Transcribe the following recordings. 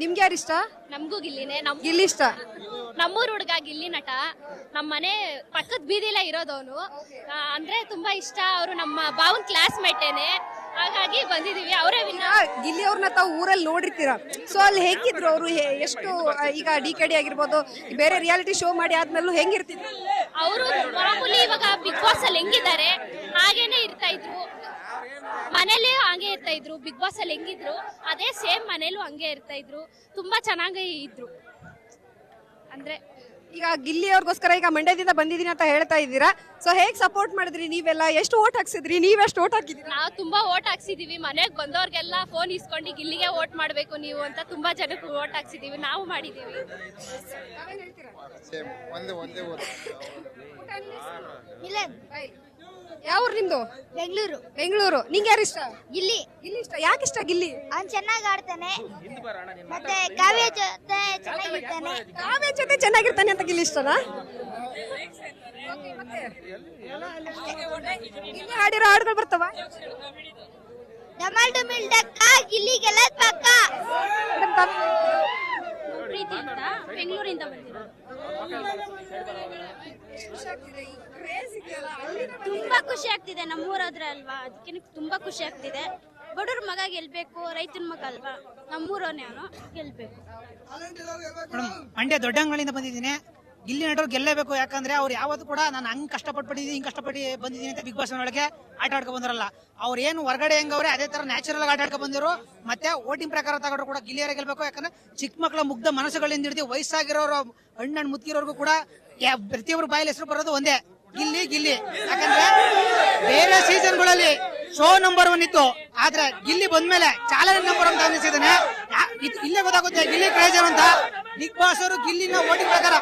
ನಿಮ್ಗೆ ಯಾರು ಇಷ್ಟ? ನಮಗೂ ಗಿಲ್ಲಿನೇ. ಗಿಲ್ಲಿ ಇಷ್ಟ. ನಮ್ಮೂರ್ ಹುಡುಗ ಗಿಲ್ಲಿ ನಟ. ನಮ್ಮ ಮನೆ ಪಕ್ಕದ ಬೀದಿಲೇ ಇರೋದವನು. ಅಂದ್ರೆ ತುಂಬಾ ಇಷ್ಟ. ಅವರು ನಮ್ಮ ಬಾವನ್ ಕ್ಲಾಸ್ ಮೇಟೇನೆ, ಹಾಗಾಗಿ ಬಂದಿದೀವಿ. ಅವರೇ ಗಿಲ್ಲಿ ಅವ್ರನ್ನ ತಾವು ಊರಲ್ಲಿ ನೋಡಿರ್ತೀರಾ, ಸೊ ಅಲ್ಲಿ ಹೇಗಿದ್ರು ಅವರು? ಎಷ್ಟು ಈಗ DKD ಆಗಿರ್ಬೋದು, ಬೇರೆ ರಿಯಾಲಿಟಿ ಶೋ ಮಾಡಿ ಆದ್ಮೇಲೂ ಹೆಂಗಿರ್ತಿದ್ರು ಅವರು? ಮಾಮೂಲಿ ಇವಾಗ ಬಿಗ್ ಬಾಸ್ ಅಲ್ಲಿ ಹೆಂಗಿದ್ದಾರೆ ಹಾಗೇನೆ ಇರ್ತಾ ಇದ್ರು. ಮನೇಲಿ ಹಂಗೆ ಇರ್ತಾ ಇದ್ರು. ಬಿಗ್ ಬಾಸ್ ಅಲ್ಲಿ ಹೆಂಗಿದ್ರು ಅದೇ ಸೇಮ್ ಮನೇಲೂ ಹಂಗೆ ಇರ್ತಾ ಇದ್ರು. ತುಂಬಾ ಚೆನ್ನಾಗಿ ಇದ್ರು. ಅಂದ್ರೆ ಈಗ ಗಿಲ್ಲಿ ಅವ್ರಿಗೋಸ್ಕರ ಈಗ ಮಂಡ್ಯದಿಂದ ಬಂದಿದ್ದೀನಿ ಅಂತ ಹೇಳ್ತಾ ಇದ್ದೀರಾ, ಸೊ ಹೇಗ್ ಸಪೋರ್ಟ್ ಮಾಡಿದ್ರಿ ನೀವೆಲ್ಲ? ಎಷ್ಟು ಓಟ್ ಹಾಕ್ಸಿದ್ರಿ? ನೀವೆಷ್ಟು ಓಟ್ ಹಾಕಿದ್ರಿ? ನಾವು ತುಂಬಾ ಓಟ್ ಹಾಕ್ಸಿದೀವಿ. ಮನೆಗ್ ಬಂದವ್ರಿಗೆಲ್ಲ ಫೋನ್ ಇಸ್ಕೊಂಡು ಗಿಲ್ಲಿಗೆ ಓಟ್ ಮಾಡ್ಬೇಕು ನೀವು ಅಂತ ತುಂಬಾ ಜನಕ್ಕೆ ಓಟ್ ಹಾಕ್ಸಿದೀವಿ. ನಾವು ಮಾಡಿದೀವಿ. ಯಾವ ಊರು ನಿಮ್ದು? ಬೆಂಗಳೂರು. ಬೆಂಗಳೂರು. ನಿಂಗೆ ಯಾರು ಇಷ್ಟ? ಗಿಲ್ಲಿ. ಗಿಲ್ಲಿ ಇಷ್ಟ. ಯಾಕೆ ಇಷ್ಟ ಗಿಲ್ಲಿ? ಅವ್ನು ಚೆನ್ನಾಗಿ ಆಡ್ತಾನೆ, ಮತ್ತೆ ಕಾವ್ಯ ಜೊತೆ ಚೆನ್ನಾಗಿರ್ತಾನೆ. ಕಾವ್ಯ ಜೊತೆ ಚೆನ್ನಾಗಿರ್ತಾನೆ ಅಂತ ಗಿಲ್ಲಿ ಇಷ್ಟನಾ? ಗಿಲ್ಲಿ ಹಾಡಿರೋ ಹಾಡುಗಳು ಬರ್ತಾವ? ಡಮಲ್ ಡುಮಿಲ್ ಡಕ್ಕ, ಗಿಲ್ಲಿ ಗೆಲ್ಲದ್ ಪಕ್ಕ. ಪ್ರೀತಿ ಅಂತ ಬೆಂಗಳೂರಿಂದ ಬಂದಿರೋದು. ತುಂಬಾ ಖುಷಿ ಆಗ್ತಿದೆ. ನಮ್ಮೂರಾದ್ರೆ ಅಲ್ವಾ, ಅದಕ್ಕೆ ತುಂಬಾ ಖುಷಿ ಆಗ್ತಿದೆ. ಬಡವ್ರ ಮಗ ಗೆಲ್ಬೇಕು, ರೈತನ ಮಗ ಅಲ್ವಾ, ನಮ್ಮೂರವನೇ ಅವನು, ಗೆಲ್ಬೇಕು. ಮಂಡ್ಯ ದೊಡ್ಡಂಗಳಿಂದ ಬಂದಿದ್ದೀನಿ. ಗಿಲ್ಲಿ ನಟರು ಗೆಲ್ಲೇಬೇಕು. ಯಾಕಂದ್ರೆ ಅವ್ರು ಯಾವತ್ತೂ ಕೂಡ ನಾನು ಹಂಗ್ ಕಷ್ಟಪಟ್ಟಿದ್ದೀನಿ, ಹಿಂಗ್ ಕಷ್ಟಪಟ್ಟು ಬಂದಿದ್ದೀನಿ ಅಂತ ಬಿಗ್ ಬಾಸ್ ಒಳಗೆ ಆಟ ಆಡ್ಕೊ ಬಂದಿರಲ್ಲ. ಅವ್ರು ಏನು ಹೊರಗಡೆ ಹೆಂಗವ್ರೆ ಅದೇ ತರ ನ್ಯಾಚುರಲ್ ಆಗಿ ಆಟ ಆಡ್ಕೊ ಬಂದಿರು. ಮತ್ತೆ ವೋಟಿಂಗ್ ಪ್ರಕಾರ ತಗೊಂಡ್ರು ಕೂಡ ಗಿಲ್ಲಿಯರೇ ಗೆಲ್ಬೇಕು. ಯಾಕಂದ್ರೆ ಚಿಕ್ಕ ಮಕ್ಕಳ ಮುಗ್ಧ ಮನಸ್ಸುಗಳಿಂದ ಹಿಡಿದು ವಯಸ್ಸಾಗಿರೋರು ಹಣ್ಣು ಮುತ್ಕಿರೋರ್ಗು ಕೂಡ ಪ್ರತಿಯೊಬ್ಬರು ಬಾಯಲ್ಲಿ ಹೆಸರು ಬರೋದು ಒಂದೇ, ಗಿಲ್ಲಿ ಗಿಲ್ಲಿ. ಯಾಕಂದ್ರೆ ಬೇರೆ ಸೀಸನ್ಗಳಲ್ಲಿ ಶೋ ನಂಬರ್ 1 ಇತ್ತು, ಆದ್ರೆ ಗಿಲ್ಲಿ ಬಂದ್ಮೇಲೆ ಚಾಲೆಂಜ್ ನಂಬರ್ 1 ಅಂದಿಸಿದಾನೆ. ಇಲ್ಲೇ ಗೊತ್ತಾಗುತ್ತೆ ಗಿಲ್ಲಿ ಕ್ರೇಜರ್ ಅಂತ. ಬಿಗ್ ಬಾಸ್ ಅವರು ಗಿಲ್ಲಿನ ವೋಟಿಂಗ್ ಪ್ರಕಾರ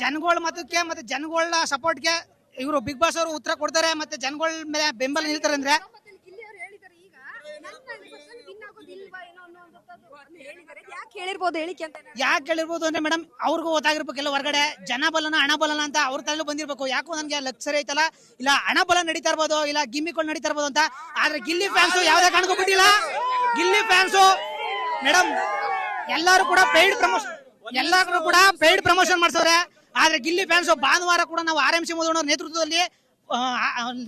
ಜನಗಳ ಮತಕ್ಕೆ ಮತ್ತೆ ಜನಗಳ ಸಪೋರ್ಟ್ಗೆ ಇವರು ಬಿಗ್ ಬಾಸ್ ಅವರು ಉತ್ತರ ಕೊಡ್ತಾರೆ, ಮತ್ತೆ ಜನಗಳ ಮೇಲೆ ಬೆಂಬಲ ನಿಲ್ತಾರೆ. ಅಂದ್ರೆ ಯಾಕೆ ಹೇಳಿರ್ಬೋದು ಅಂದ್ರೆ ಮೇಡಮ್, ಅವ್ರಿಗೂ ಗೊತ್ತಾಗಿರ್ಬೇಕು ಎಲ್ಲ ಹೊರಗಡೆ ಜನ ಬಲನ ಹಣ ಬಲನ ಅಂತ ಅವ್ರ ತಲೆ ಬಂದಿರ್ಬೇಕು. ಯಾಕೋ ನನ್ಗೆ ಲಕ್ಸರಿ ಐತಲ್ಲ, ಇಲ್ಲ ಹಣ ಬಲ ನಡೀತಾ ಇರ್ಬೋದು, ಇಲ್ಲ ಗಿಮ್ಮಿಗಳು ನಡೀತಾ ಇರ್ಬೋದು ಅಂತ. ಆದ್ರೆ ಗಿಲ್ಲಿ ಫ್ಯಾನ್ಸ್ ಯಾವ್ದೇ ಕಾಣ್ಕೊಬಿಟ್ಟಿಲ್ಲ. ಗಿಲ್ಲಿ ಫ್ಯಾನ್ಸ್ ಮೇಡಮ್ ಎಲ್ಲರೂ ಕೂಡ ಪೇಯ್ಡ್ ಪ್ರಮೋಷನ್ ಮಾಡ್ಸವ್ರೆ. ಆದ್ರೆ ಗಿಲ್ಲಿ ಫ್ಯಾನ್ಸ್ ಭಾನುವಾರ ಕೂಡ ನಾವು RMC ಮಧುವಣ್ಣವ್ರ ನೇತೃತ್ವದಲ್ಲಿ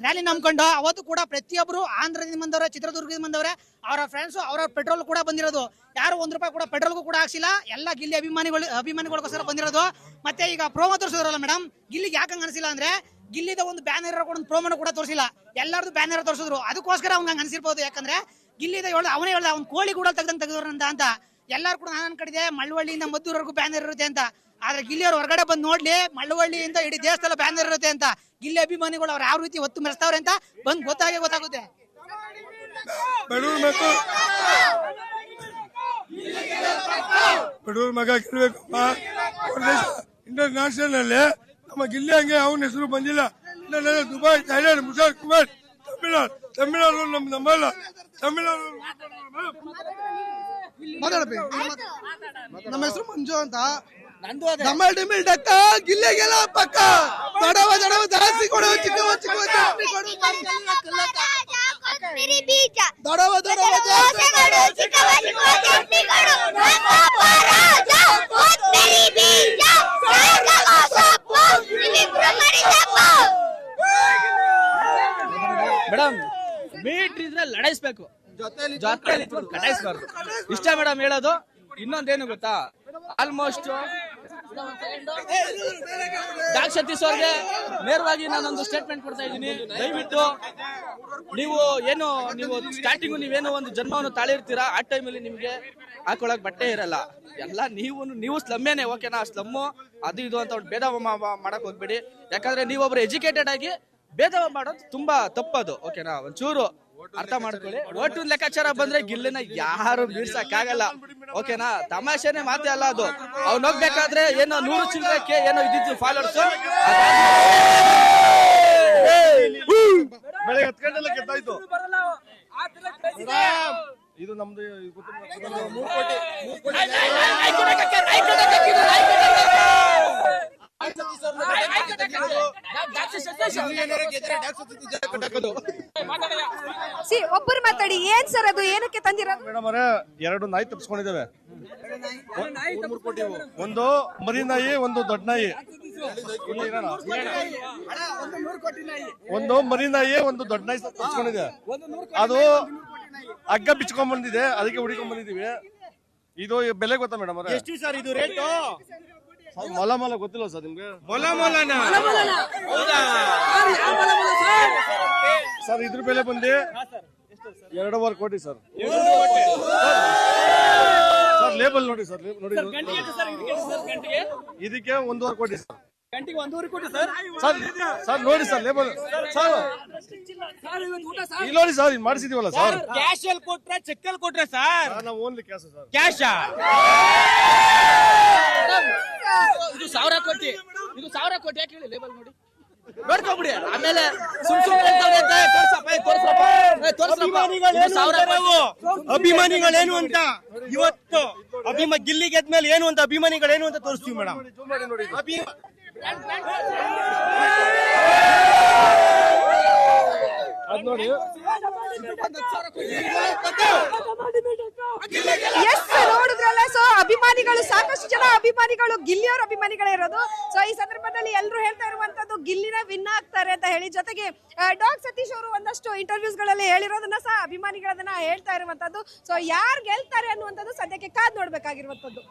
ರ್ಯಾಲಿ ನಂಬ್ಕೊಂಡು ಅವತ್ತು ಕೂಡ ಪ್ರತಿಯೊಬ್ಬರು ಆಂಧ್ರದಿಂದ ಬಂದವ್ರೆ, ಚಿತ್ರದುರ್ಗದಿಂದ ಬಂದವ್ರೆ. ಅವರ ಫ್ರೆಂಡ್ಸ್ ಅವರ ಪೆಟ್ರೋಲ್ ಕೂಡ ಬಂದಿರೋದು. ಯಾರು ₹1 ಕೂಡ ಪೆಟ್ರೋಲ್ಗೂ ಕೂಡ ಹಾಕ್ಸಿಲ್ಲ. ಎಲ್ಲ ಗಿಲ್ಲಿ ಅಭಿಮಾನಿಗಳಿಗೋಸ್ಕರ ಬಂದಿರೋದು. ಮತ್ತೆ ಈಗ ಪ್ರೋಮೋ ತೋರಿಸಿದ್ರಲ್ಲ ಮೇಡಮ್, ಗಿಲ್ಲಿಗೆ ಯಾಕೆ ಅನಿಸಿಲ್ಲ ಅಂದ್ರೆ ಗಿಲ್ಲಿದ ಒಂದು ಬ್ಯಾನರ್ ಒಂದು ಪ್ರೋಮೋನ ಕೂಡ ತೋರಿಸಿಲ್ಲ, ಎಲ್ಲರದು ಬ್ಯಾನರ್ ತೋರಿಸಿದ್ರು. ಅದಕ್ಕೋಸ್ಕರ ಅವ್ನಿಗೆ ಅನಿಸಿರ್ಬೋದು. ಯಾಕಂದ್ರೆ ಗಿಲ್ಲಿದ ಅವನೇ ಹೇಳ್ದ ಅವ್ನು ಕೋಳಿ ಕೂಡ ತೆಗೆದವ್ರಂತ ಅಂತ. ಎಲ್ಲಾರು ಕೂಡ ನಾನು ಕಡಿದೆ ಮಳ್ಳವಳ್ಳಿಯಿಂದ ಮದ್ದೂರವರೆಗೂ ಬ್ಯಾನರ್ ಇರುತ್ತೆ ಅಂತ. ಆದ್ರೆ ಗಿಲ್ಲಿ ಅವ್ರು ಹೊರಗಡೆ ಬಂದು ನೋಡ್ಲಿ, ಮಳ್ಳವಳ್ಳಿಯಿಂದ ಇಡೀ ದೇಶದಲ್ಲ ಬ್ಯಾನರ್ ಇರುತ್ತೆ ಅಂತ. ಗಿಲ್ಲಿ ಅಭಿಮಾನಿಗಳು ಅವ್ರು ಯಾವ ರೀತಿ ಒತ್ತು ಮೆರೆಸ್ತಾವ್ರೆ ಅಂತ ಬಂದ್ ಗೊತ್ತಾಗುತ್ತೆ. ಬಡವ್ರ ಮಗ ಗೆಲ್ಬೇಕಪ್ಪ. ಇಂಟರ್ನ್ಯಾಷನಲ್ ಅಲ್ಲಿ ನಮ್ಮ ಗಿಲ್ಲಿ ಹಂಗೆ ಅವನ ಹೆಸರು ಬಂದಿಲ್ಲ. ದುಬೈ, ಥೈಲ್ಯಾಂಡ್, ಮುಸಾರ್ ಕುಮಾರ್, ತಮಿಳ್ನಾಡು ನಮ್ಮಲ್ಲ. ತಮಿಳ್ನಾಡು ನಮ್ಮ ಹೆಸರು ಮಂಜು ಅಂತ. ಡಮಲ್ ಡಿಮಿಲ್ ಡಕ್ಕ, ಗಿಲ್ಲಿಗೆಲ್ಲ ಪಕ್ಕ. ದೊಡವ ಜಾಸ್ತಿ ಕೊಡು, ಚಿಕ್ಕವ ಜಾಸ್ತಿ ಕೊಡು. ದೊಡವ ಜಾಸ್ತಿ ಮೇಡಮ್, ಮೀಟ್ ಇದ್ರೆ ಲಡಾಯಿಸ್ಬೇಕು, ಜೊತೆಲಿ ಕಟಾಯಿಸ್ಬಾರ್ದು. ಇಷ್ಟ ಮೇಡಮ್ ಹೇಳೋದು. ಇನ್ನೊಂದೇನು ಗೊತ್ತಾ, ಆಲ್ಮೋಸ್ಟ್ ಡಾಕ್ ಸತೀಶ್ ಅವ್ರಿಗೆ ನೇರವಾಗಿ ನಾನೊಂದು ಸ್ಟೇಟ್ಮೆಂಟ್ ಕೊಡ್ತಾ ಇದ್ದೀನಿ. ದಯವಿಟ್ಟು ನೀವು ಸ್ಟಾರ್ಟಿಂಗು ನೀವೇನೋ ಒಂದು ಜನ್ಮವನ್ನು ತಾಳಿರ್ತೀರಾ, ಆ ಟೈಮಲ್ಲಿ ನಿಮ್ಗೆ ಹಾಕೊಳಕ್ ಬಟ್ಟೆ ಇರಲ್ಲ. ಎಲ್ಲ ನೀವು ಸ್ಲಮ್ಮೇನೆ, ಓಕೆನಾ? ಸ್ಲಮ್ಮು ಅದು ಇದು ಅಂತ ಭೇದ ಮಾಡಕ್ ಹೋಗ್ಬೇಡಿ. ಯಾಕಂದ್ರೆ ನೀವೊಬ್ರು ಎಜುಕೇಟೆಡ್ ಆಗಿ ಭೇದ ಮಾಡೋದು ತುಂಬಾ ತಪ್ಪದು, ಓಕೆನಾ? ಒಂಚೂರು ಅರ್ಥ ಮಾಡ್ಕೊಳ್ಳಿ. ಓಟು ಲೆಕ್ಕಾಚಾರ ಬಂದ್ರೆ ಗಿಲ್ಲಿನ ಯಾರು ಬೀಳ್ಸಕ್ಕಾಗಲ್ಲ, ಓಕೆನಾ? ತಮಾಷೆನೆ ಮಾತೇ ಅಲ್ಲ ಅದು. ಅವ್ನು ಹೋಗ್ಬೇಕಾದ್ರೆ ಏನೋ 100 ಚಿಲ್ಲರಕ್ಕೆ ಏನೋ ಇದ್ದಿತ್ತು ಫಾಲೋವರ್ಸ್. ಬೆಳಗ್ಗೆ 10 ಗಂಟೆಲ್ಲ ಕೆತ್ತಾಯ್ತು. ಇದು ನಮ್ದು 3 ಕೋಟಿ. ಒಬ್ಬರು ಮಾತಾಡಿ. ಏನ್ ಸರ್ ಅದು? ಏನಕ್ಕೆ ತಂದಿರೋದು? ಮೇಡಮ್ ಅವರೇ, 2 ನಾಯಿ ತಪ್ಪಿಸ್ಕೊಂಡಿದ್ದೇವೆ. ಒಂದು ಮರಿ ನಾಯಿ, ಒಂದು ದೊಡ್ಡ ನಾಯಿ. ಒಂದು ಮರಿ ನಾಯಿ, ಒಂದು ದೊಡ್ಡ ನಾಯಿ ತರ್ಸ್ಕೊಂಡಿದೆ. ಅದು ಹಗ್ಗ ಬಿಚ್ಕೊಂಡ್ ಬಂದಿದೆ, ಅದಕ್ಕೆ ಹುಡಿಕೊಂಡ್ ಬಂದಿದೀವಿ. ಇದು ಬೆಲೆ ಗೊತ್ತಾ ಮೇಡಮ್? ಎಷ್ಟು ಸರ್ ಇದು ರೇಟು? ಮೊಲ ಗೊತ್ತಿಲ್ಲ ಸರ್ ನಿಮ್ಗೆ? ಸರ್ ಇದ್ರ ಬೆಲೆ ಬಂದು 2.5 ಕೋಟಿ ಸರ್. ಸರ್ ಲೇಬಲ್ ನೋಡಿ ಸರ್, ನೋಡಿ ಇದಕ್ಕೆ 1.5 ಕೋಟಿ ಸರ್. ಗಂಟೆಗೆ 1.5 ಕೋಟಿ ಸರ್. ಸರ್ ನೋಡಿ ಸರ್ ಲೇಬಲ್ ಸರ್, ಇಲ್ಲಿ ನೋಡಿ ಸರ್, ಇದು ಮಾಡಿಸಿದೀವಲ್ಲ ಸರ್. ಕ್ಯಾಶ್ ಅಲ್ಲಿ ಕೊಟ್ರೆ ಚೆಕ್ ಅಲ್ಲಿ ಕೊಟ್ರೆ ಸರ್? ನಾವು ಓನ್ಲಿ ಕ್ಯಾಶ್ ಸರ್. ಕ್ಯಾಶ್ ಇದು 1000 ಕೋಟಿ, ಇದು 1000 ಕೋಟಿ. ಯಾಕೆ ಹೇಳಿ ಲೇಬಲ್ ನೋಡಿ ನೋಡ್ಕೊಬಿಡಿ. ಆಮೇಲೆ ಅಭಿಮಾನಿಗಳೇನು ಅಂತ ಇವತ್ತು ಗಿಲ್ಲಿ ಗೆದ್ಮೇಲೆ ಏನು ಅಂತ ಅಭಿಮಾನಿಗಳೇನು ಅಂತ ತೋರಿಸ್ತೀವಿ ಮೇಡಮ್. ನೋಡಿ ಎಸ್ ನೋಡಿದ್ರಲ್ಲ. ಸೊ ಅಭಿಮಾನಿಗಳು, ಸಾಕಷ್ಟು ಜನ ಅಭಿಮಾನಿಗಳು ಗಿಲ್ಲಿಯವರ ಅಭಿಮಾನಿಗಳೇ ಇರೋದು. ಸೊ ಈ ಸಂದರ್ಭದಲ್ಲಿ ಎಲ್ಲರೂ ಹೇಳ್ತಾ ಇರುವಂತದ್ದು ಗಿಲ್ಲಿನ ವಿನ್ ಆಗ್ತಾರೆ ಅಂತ ಹೇಳಿ. ಜೊತೆಗೆ ಡಾಗ್ ಸತೀಶ್ ಅವರು ಒಂದಷ್ಟು ಇಂಟರ್ವ್ಯೂಸ್ ಗಳಲ್ಲಿ ಹೇಳಿರೋದನ್ನ ಸಹ ಅಭಿಮಾನಿಗಳನ್ನ ಹೇಳ್ತಾ ಇರುವಂತದ್ದು. ಸೊ ಯಾರು ಗೆಲ್ತಾರೆ ಅನ್ನುವಂಥದ್ದು ಸದ್ಯಕ್ಕೆ ಕಾದ್ ನೋಡ್ಬೇಕಾಗಿರುವಂತದ್ದು.